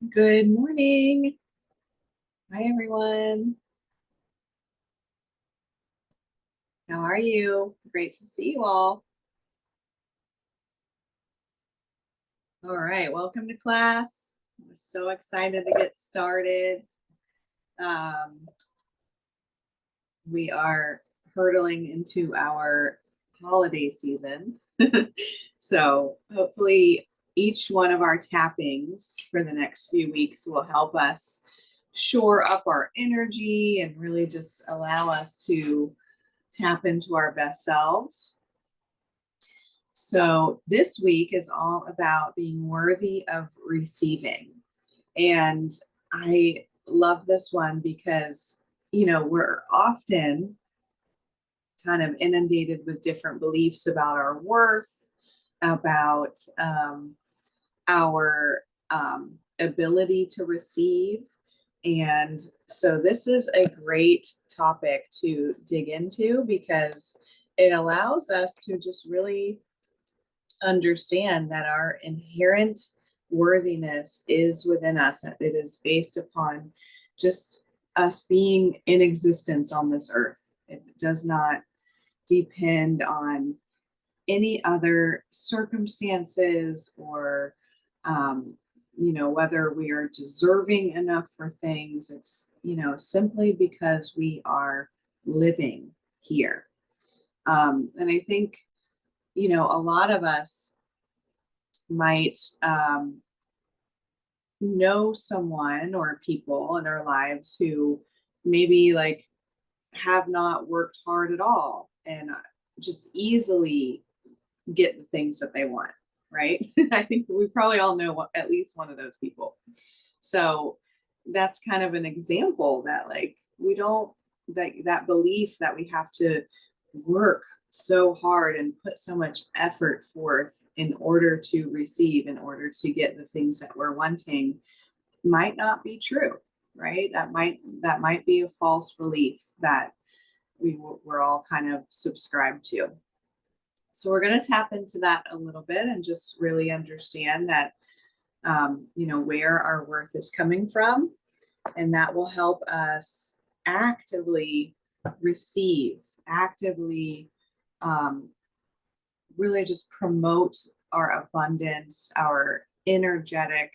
Good morning. Hi, everyone. How are you? Great to see you all. All right, welcome to class. I'm so excited to get started. Um, we are hurtling into our holiday season. So hopefully each one of our tappings for the next few weeks will help us shore up our energy and really just allow us to tap into our best selves. So this week is all about being worthy of receiving. And I love this one because, we're often kind of inundated with different beliefs about our worth, about our ability to receive. And so this is a great topic to dig into because it allows us to just really understand that our inherent worthiness is within us. It is based upon just us being in existence on this earth. It does not depend on any other circumstances or, um, whether we are deserving enough for things. It's, simply because we are living here. And I think, a lot of us might know someone or people in our lives who maybe like have not worked hard at all and just easily get the things that they want, right? I think we probably all know at least one of those people. So that's kind of an example that like we don't that belief that we have to work so hard and put so much effort forth in order to receive, in order to get the things that we're wanting, might not be true, right? That might be a false belief that we're all kind of subscribed to. So we're going to tap into that a little bit and just really understand that, where our worth is coming from, and that will help us actively receive, actively um, really just promote our abundance, our energetic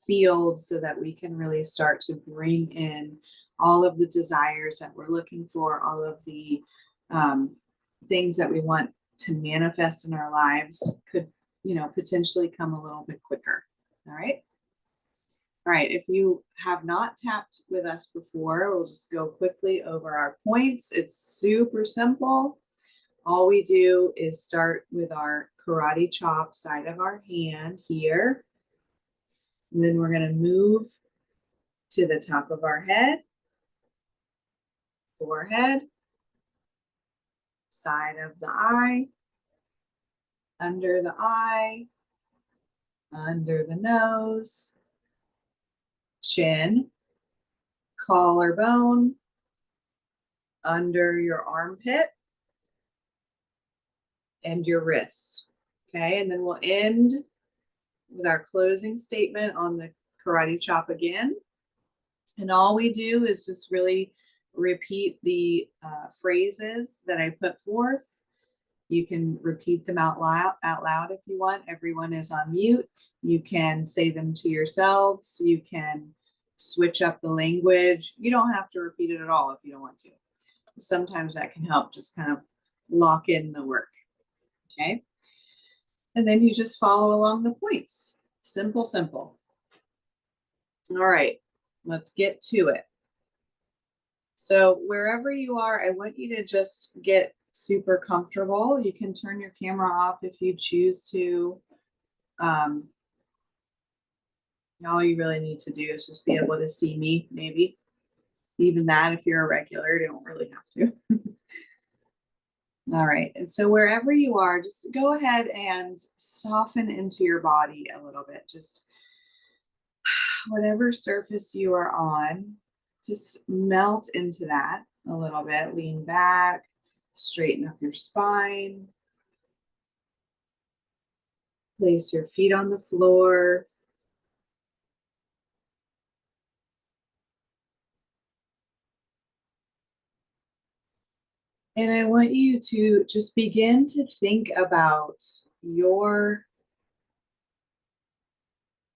field, so that we can really start to bring in all of the desires that we're looking for, all of the um, things that we want to manifest in our lives could, potentially come a little bit quicker. All right. All right, if you have not tapped with us before, we'll just go quickly over our points. It's super simple. All we do is start with our karate chop side of our hand here. And then we're going to move to the top of our head, forehead, side of the eye, under the eye, under the nose, chin, collarbone, under your armpit, and your wrists. Okay, and then we'll end with our closing statement on the karate chop again. And all we do is just really repeat the phrases that I put forth. You can repeat them out loud if you want. Everyone is on mute. You can say them to yourselves. You can switch up the language. You don't have to repeat it at all if you don't want to. Sometimes that can help just kind of lock in the work. Okay. And then you just follow along the points. Simple, simple. All right, let's get to it. So wherever you are, I want you to just get super comfortable. You can turn your camera off if you choose to. All you really need to do is just be able to see me, maybe. Even that, if you're a regular, you don't really have to. All right, and so wherever you are, just go ahead and soften into your body a little bit. Just whatever surface you are on, just melt into that a little bit. Lean back, straighten up your spine. Place your feet on the floor. And I want you to just begin to think about your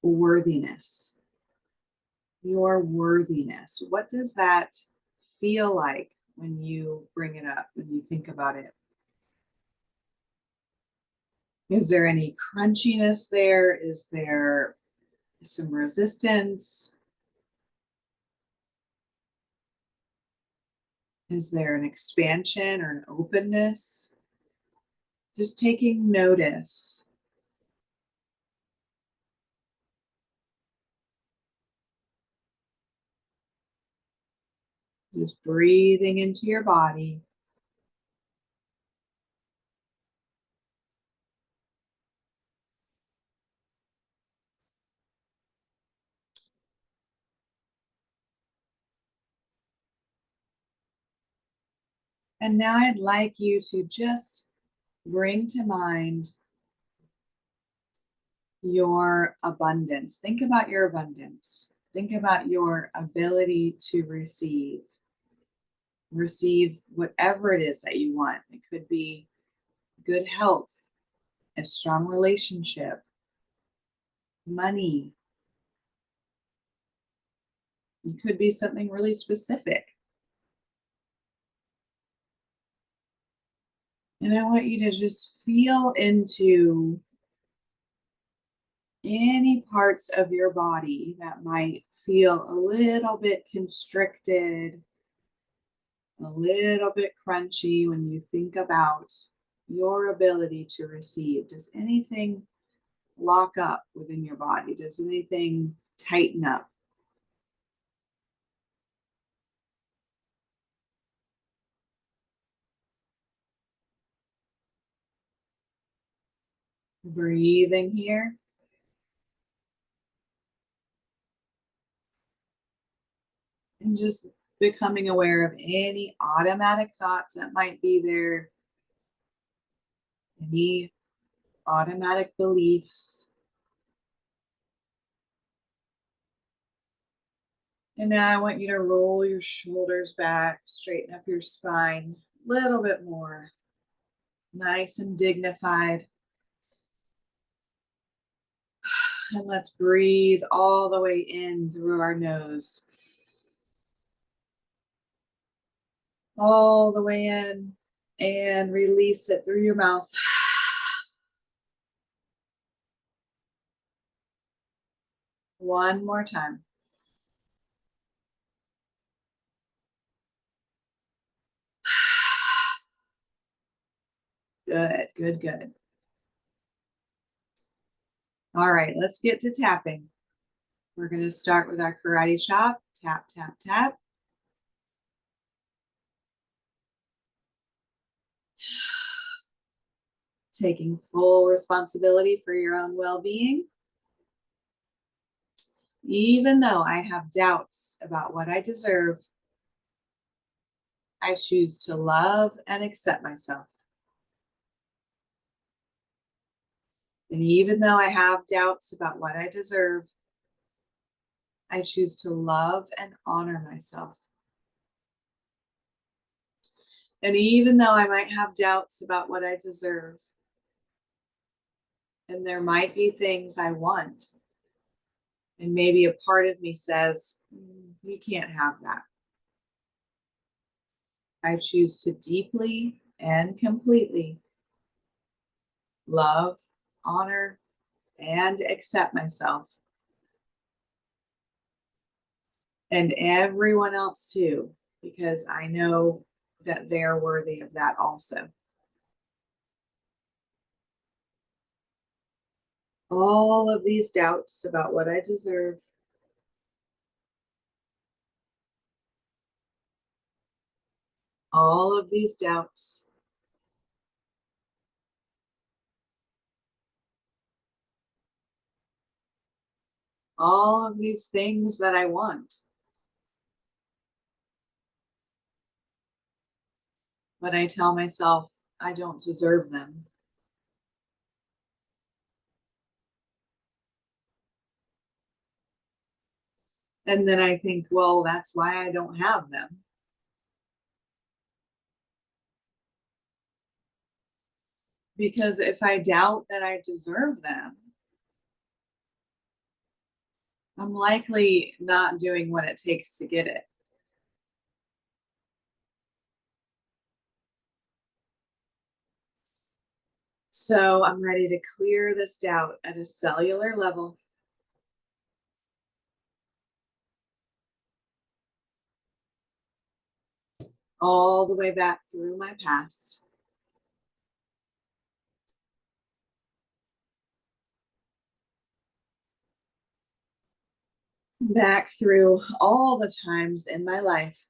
worthiness. Your worthiness. What does that feel like when you bring it up, when you think about it? Is there any crunchiness there? Is there some resistance? Is there an expansion or an openness? Just taking notice. Just breathing into your body. And now I'd like you to just bring to mind your abundance. Think about your abundance. Think about your ability to receive. Receive whatever it is that you want. It could be good health, a strong relationship, money. It could be something really specific. And I want you to just feel into any parts of your body that might feel a little bit constricted, a little bit crunchy when you think about your ability to receive. Does anything lock up within your body? Does anything tighten up? Breathing here. And just becoming aware of any automatic thoughts that might be there, any automatic beliefs. And now I want you to roll your shoulders back, straighten up your spine a little bit more. Nice and dignified. And let's breathe all the way in through our nose. All the way in and release it through your mouth. One more time. Good, good, good. All right, let's get to tapping. We're going to start with our karate chop. Tap, tap, tap. Taking full responsibility for your own well-being. Even though I have doubts about what I deserve, I choose to love and accept myself. And even though I have doubts about what I deserve, I choose to love and honor myself. And even though I might have doubts about what I deserve, and there might be things I want, and maybe a part of me says, you can't have that. I choose to deeply and completely love, honor, and accept myself and everyone else too, because I know that they're worthy of that also. All of these doubts about what I deserve, all of these doubts, all of these things that I want, but I tell myself I don't deserve them. And then I think, well, that's why I don't have them. Because if I doubt that I deserve them, I'm likely not doing what it takes to get it. So I'm ready to clear this doubt at a cellular level, all the way back through my past, back through all the times in my life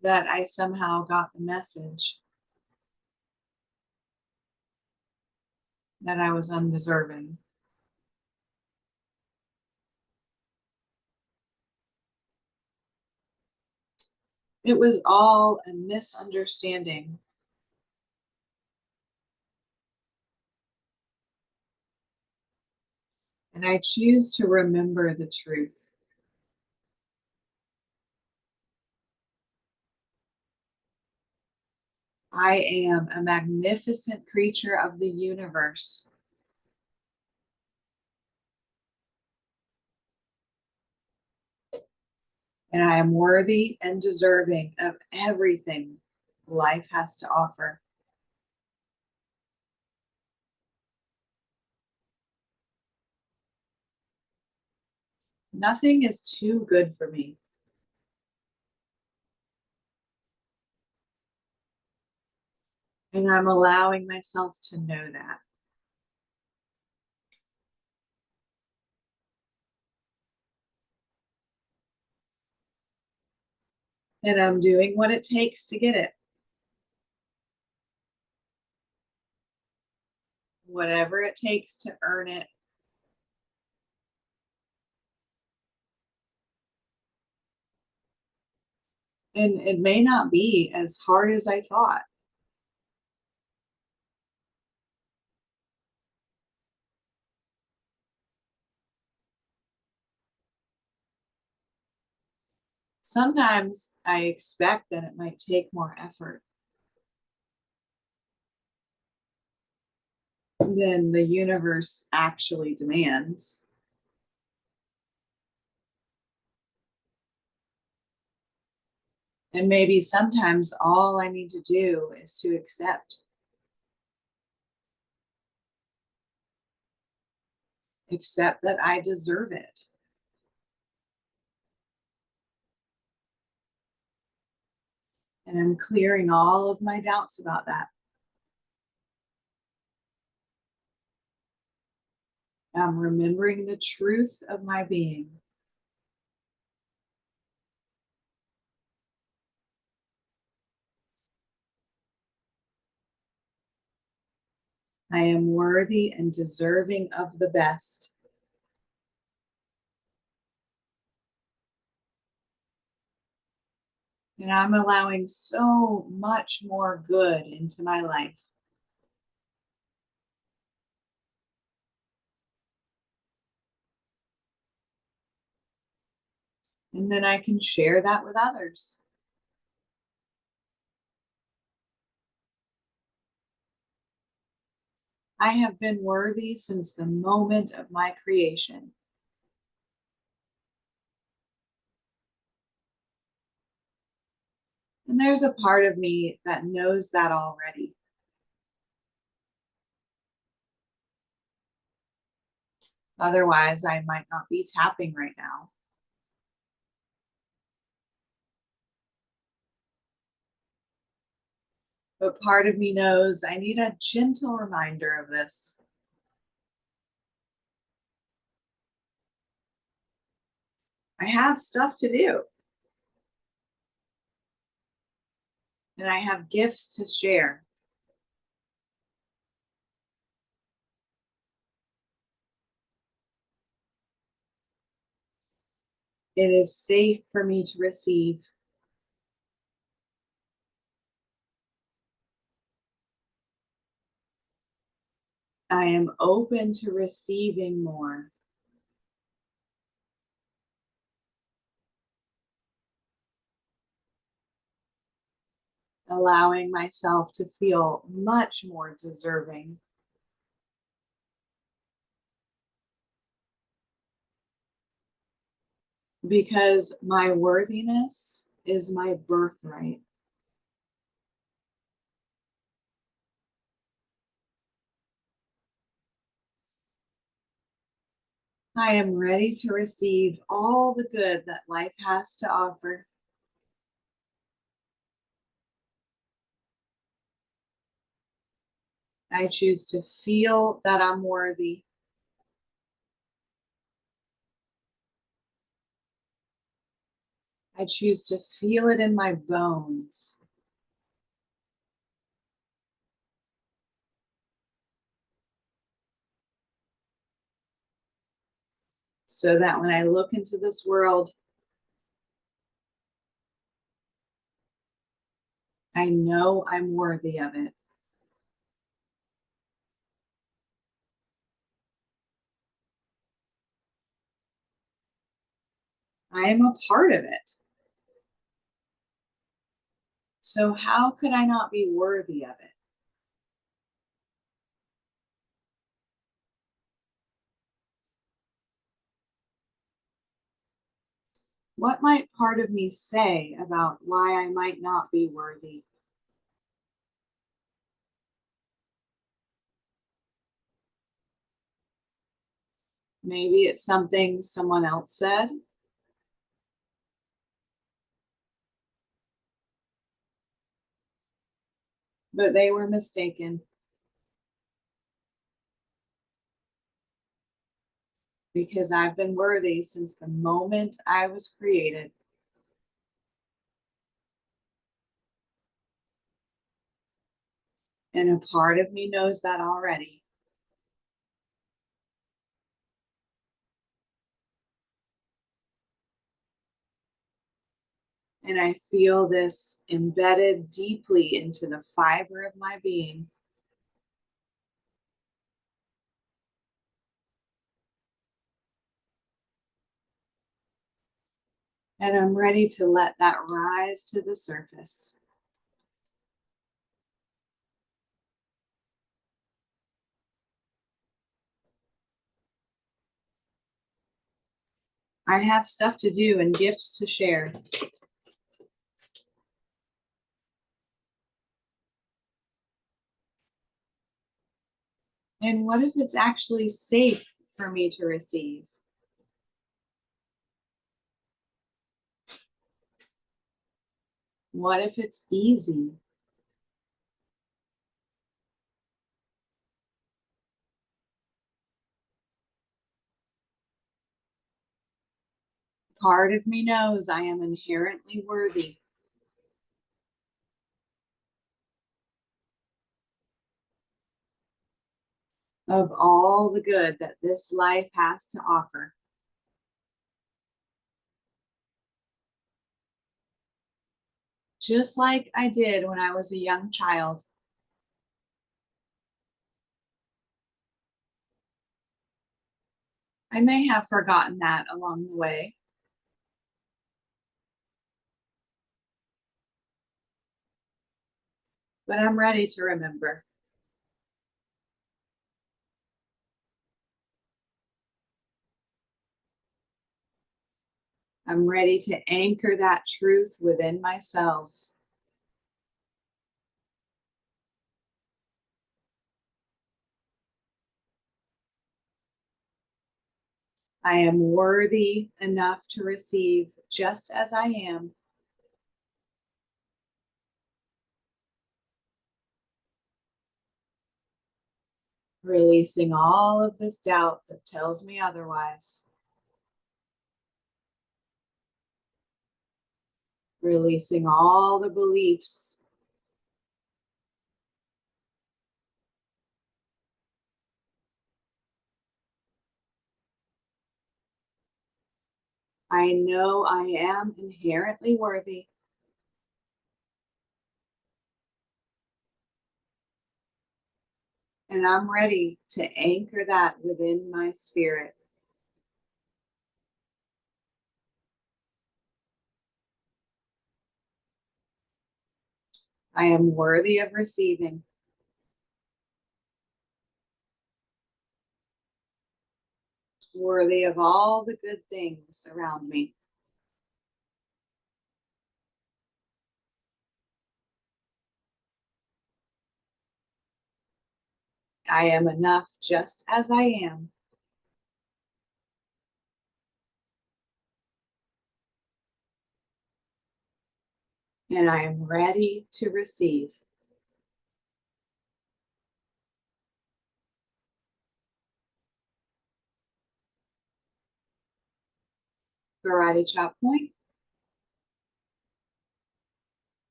that I somehow got the message that I was undeserving. It was all a misunderstanding. And I choose to remember the truth. I am a magnificent creature of the universe, and I am worthy and deserving of everything life has to offer. Nothing is too good for me, and I'm allowing myself to know that. And I'm doing what it takes to get it, whatever it takes to earn it. And it may not be as hard as I thought. Sometimes I expect that it might take more effort than the universe actually demands. And maybe sometimes all I need to do is to accept that I deserve it. And I'm clearing all of my doubts about that. I'm remembering the truth of my being. I am worthy and deserving of the best. And I'm allowing so much more good into my life. And then I can share that with others. I have been worthy since the moment of my creation. And there's a part of me that knows that already. Otherwise, I might not be tapping right now. But part of me knows I need a gentle reminder of this. I have stuff to do, and I have gifts to share. It is safe for me to receive. I am open to receiving more. allowing myself to feel much more deserving. Because my worthiness is my birthright. I am ready to receive all the good that life has to offer. I choose to feel that I'm worthy. I choose to feel it in my bones. So that when I look into this world, I know I'm worthy of it. I am a part of it. So how could I not be worthy of it? What might part of me say about why I might not be worthy? Maybe it's something someone else said, but they were mistaken because I've been worthy since the moment I was created. And a part of me knows that already. And I feel this embedded deeply into the fiber of my being. And I'm ready to let that rise to the surface. I have stuff to do and gifts to share. And what if it's actually safe for me to receive? What if it's easy? Part of me knows I am inherently worthy. Of all the good that this life has to offer. Just like I did when I was a young child. I may have forgotten that along the way, but I'm ready to remember. I'm ready to anchor that truth within my cells. I am worthy enough to receive just as I am. Releasing all of this doubt that tells me otherwise. Releasing all the beliefs. I know I am inherently worthy. And I'm ready to anchor that within my spirit. I am worthy of receiving. Worthy of all the good things around me. I am enough just as I am. And I am ready to receive. Karate chop point.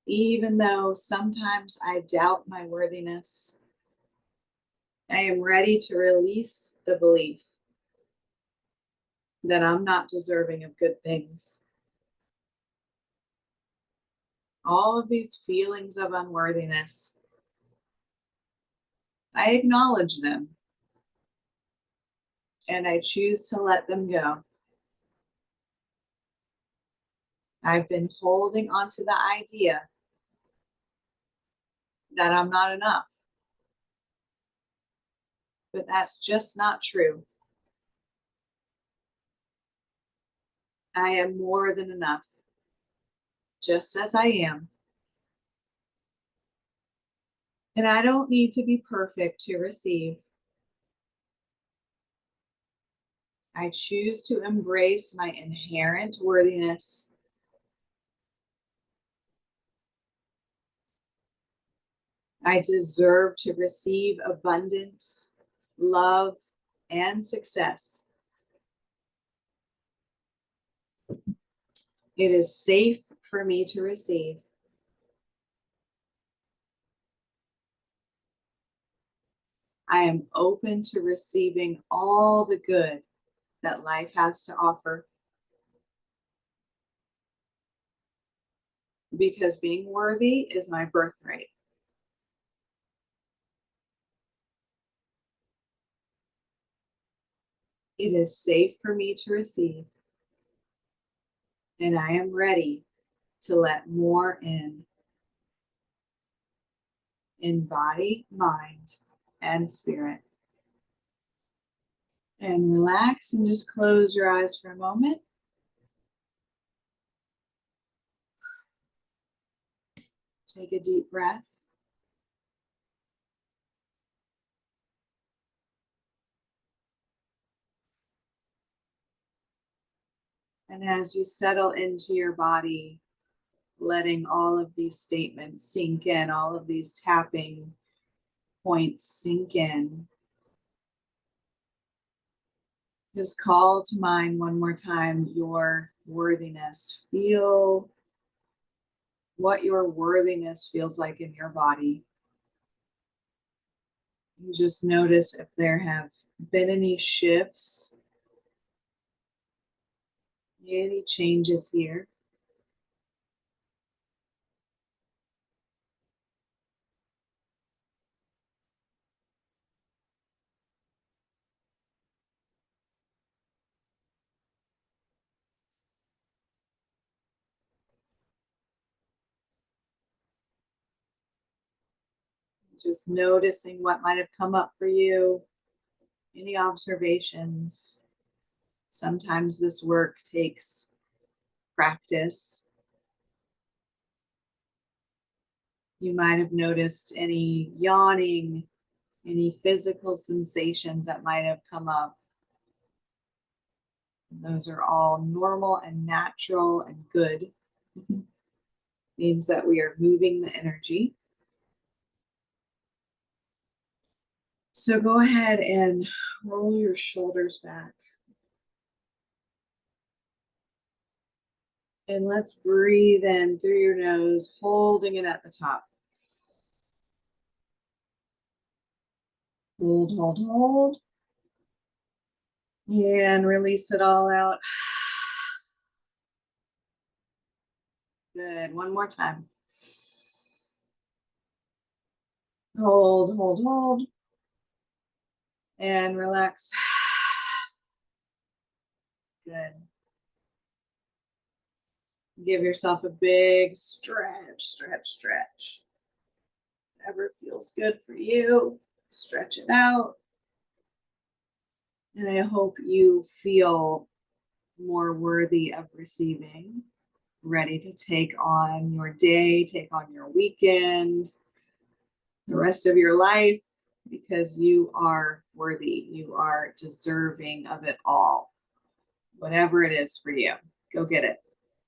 Even though sometimes I doubt my worthiness, I am ready to release the belief that I'm not deserving of good things. All of these feelings of unworthiness, I acknowledge them and I choose to let them go. I've been holding on to the idea that I'm not enough, but that's just not true. I am more than enough, just as I am. And I don't need to be perfect to receive. I choose to embrace my inherent worthiness. I deserve to receive abundance, love, and success. It is safe for me to receive. I am open to receiving all the good that life has to offer. Because being worthy is my birthright. It is safe for me to receive. And I am ready to let more in body, mind, and spirit. And relax and just close your eyes for a moment. Take a deep breath. And as you settle into your body, letting all of these statements sink in, all of these tapping points sink in, just call to mind one more time your worthiness. Feel what your worthiness feels like in your body. You just notice if there have been any shifts, any changes here. Just noticing what might have come up for you, any observations. Sometimes this work takes practice. You might have noticed any yawning, any physical sensations that might have come up. Those are all normal and natural and good. Means that we are moving the energy. So go ahead and roll your shoulders back. And let's breathe in through your nose, holding it at the top. Hold, hold, hold. And release it all out. Good. One more time. Hold, hold, hold. And relax. Good. Give yourself a big stretch, stretch, stretch. whatever feels good for you, stretch it out. And I hope you feel more worthy of receiving, ready to take on your day, take on your weekend, the rest of your life, because you are worthy. You are deserving of it all. Whatever it is for you, go get it.